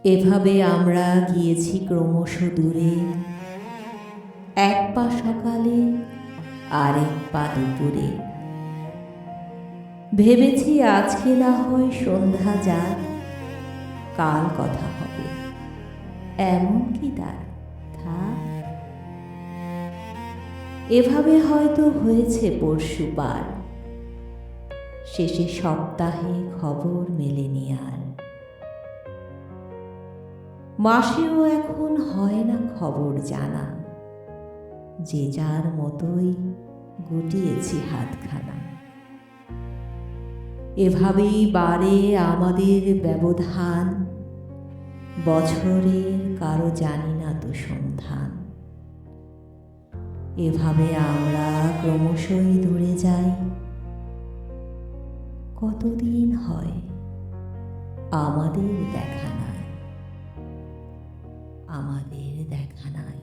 এভাবে আমরা গিয়েছি ক্রমশ দূরে, এক পা সকালে আরেক পা দুপুরে। ভেবেছি আজকে না হয় সন্ধ্যা যাক, কাল কথা হবে, এমন কি তার থাক। এভাবে হয়তো হয়েছে পরশু পার, শেষে সপ্তাহে খবর মেলেনি আর। মাসেও এখন হয় না খবর জানা, যে যার মতোই গুটিয়েছি হাতখানা। এভাবেই বাড়ে আমাদের ব্যবধান, বছরের কারো জানি না তো সন্ধান। এভাবে আমরা ক্রমশই দূরে যাই, কতদিন হয় আমাদের দেখা নাই, আমাদের দেখা নাই।